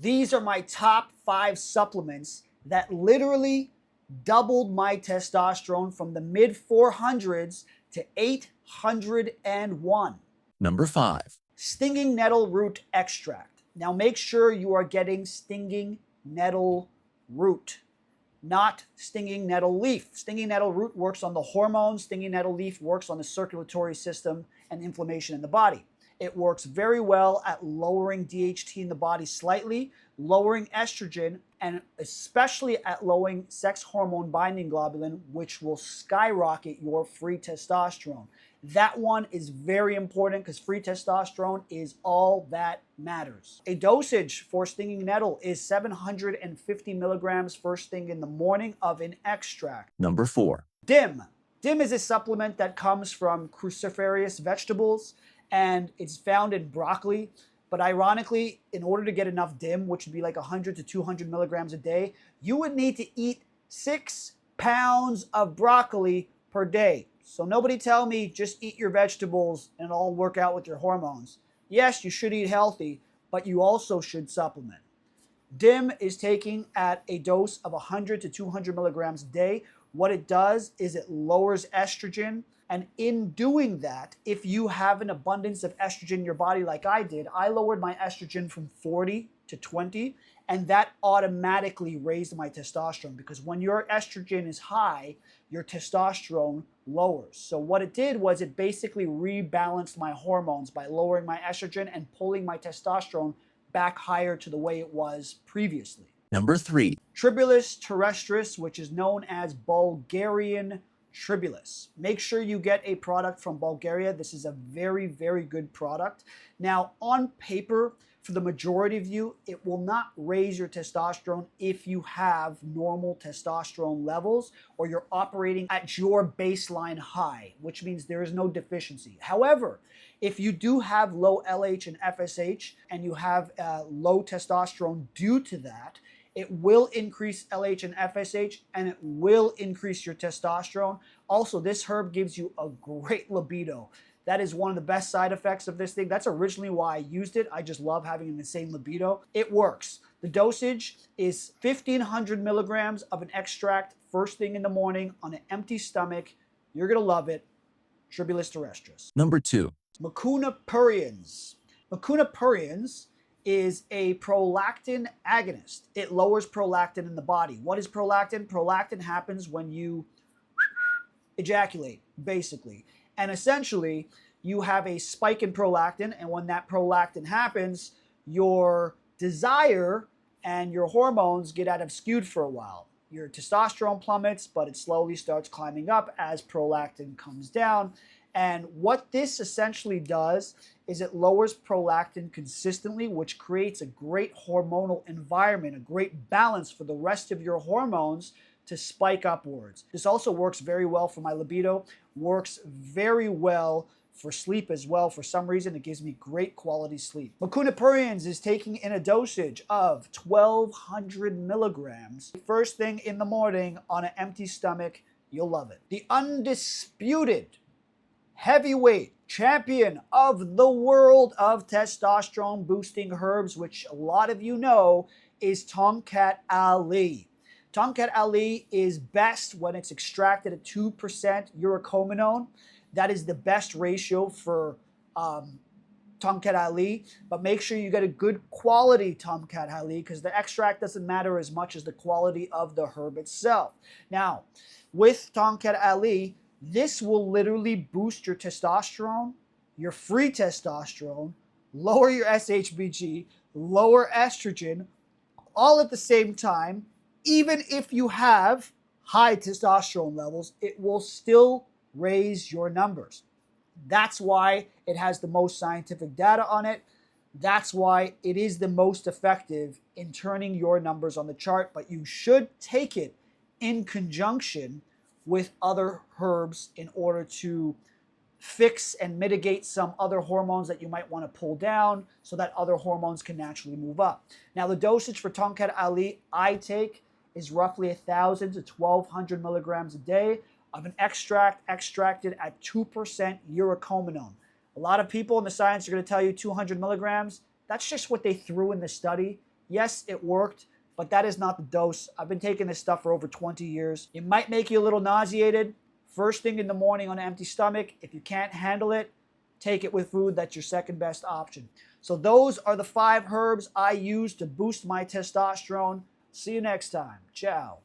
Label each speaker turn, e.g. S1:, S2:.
S1: These are my top 5 supplements that literally doubled my testosterone from the mid 400s to 801.
S2: Number 5.
S1: Stinging nettle root extract. Now make sure you are getting stinging nettle root, not stinging nettle leaf. Stinging nettle root works on the hormones. Stinging nettle leaf works on the circulatory system and inflammation in the body. It works very well at lowering DHT in the body slightly, lowering estrogen, and especially at lowering sex hormone binding globulin, which will skyrocket your free testosterone. That one is very important because free testosterone is all that matters. A dosage for stinging nettle is 750 milligrams first thing in the morning of an extract.
S2: Number 4.
S1: DIM. DIM is a supplement that comes from cruciferous vegetables, and it's found in broccoli. But ironically, in order to get enough DIM, which would be like 100 to 200 milligrams a day, you would need to eat 6 pounds of broccoli per day. So nobody tell me just eat your vegetables and it'll all work out with your hormones. Yes, you should eat healthy, but you also should supplement. DIM is taking at a dose of 100 to 200 milligrams a day. What it does is it lowers estrogen. And in doing that, if you have an abundance of estrogen in your body like I did, I lowered my estrogen from 40 to 20, and that automatically raised my testosterone because when your estrogen is high, your testosterone lowers. So what it did was it basically rebalanced my hormones by lowering my estrogen and pulling my testosterone back higher to the way it was previously.
S2: Number 3.
S1: Tribulus terrestris, which is known as Bulgarian Tribulus. Make sure you get a product from Bulgaria. This is a very, very good product. Now, on paper, for the majority of you, it will not raise your testosterone if you have normal testosterone levels or you're operating at your baseline high, which means there is no deficiency. However, if you do have low LH and FSH and you have low testosterone due to that, it will increase LH and FSH, and it will increase your testosterone. Also, this herb gives you a great libido. That is one of the best side effects of this thing. That's originally why I used it. I just love having an insane libido. It works. The dosage is 1,500 milligrams of an extract first thing in the morning on an empty stomach. You're going to love it. Tribulus terrestris.
S2: Number 2.
S1: Mucuna pruriens. Mucuna pruriens is a prolactin agonist. It lowers prolactin in the body. What is prolactin? Prolactin happens when you ejaculate, basically. And essentially, you have a spike in prolactin, and when that prolactin happens, your desire and your hormones get out of skewed for a while. Your testosterone plummets, but it slowly starts climbing up as prolactin comes down. And what this essentially does is it lowers prolactin consistently, which creates a great hormonal environment, a great balance for the rest of your hormones to spike upwards. This also works very well for my libido, works very well for sleep as well. For some reason, it gives me great quality sleep. Mucuna pruriens is taking in a dosage of 1,200 milligrams first thing in the morning on an empty stomach. You'll love it. The undisputed heavyweight champion of the world of testosterone boosting herbs, which a lot of you know, is Tongkat Ali. Tongkat Ali is best when it's extracted at 2% urocominone. That is the best ratio for Tongkat Ali, but make sure you get a good quality Tongkat Ali because the extract doesn't matter as much as the quality of the herb itself. Now, with Tongkat Ali, this will literally boost your testosterone, your free testosterone, lower your SHBG, lower estrogen, all at the same time. Even if you have high testosterone levels, it will still raise your numbers. That's why it has the most scientific data on it. That's why it is the most effective in turning your numbers on the chart, but you should take it in conjunction with other herbs in order to fix and mitigate some other hormones that you might want to pull down so that other hormones can naturally move up. Now, the dosage for Tongkat Ali I take is roughly 1,000 to 1,200 milligrams a day of an extract extracted at 2% urocominone. A lot of people in the science are going to tell you 200 milligrams. That's just what they threw in the study. Yes, it worked, but that is not the dose. I've been taking this stuff for over 20 years. It might make you a little nauseated first thing in the morning on an empty stomach. If you can't handle it, take it with food. That's your second best option. So those are the 5 herbs I use to boost my testosterone. See you next time. Ciao.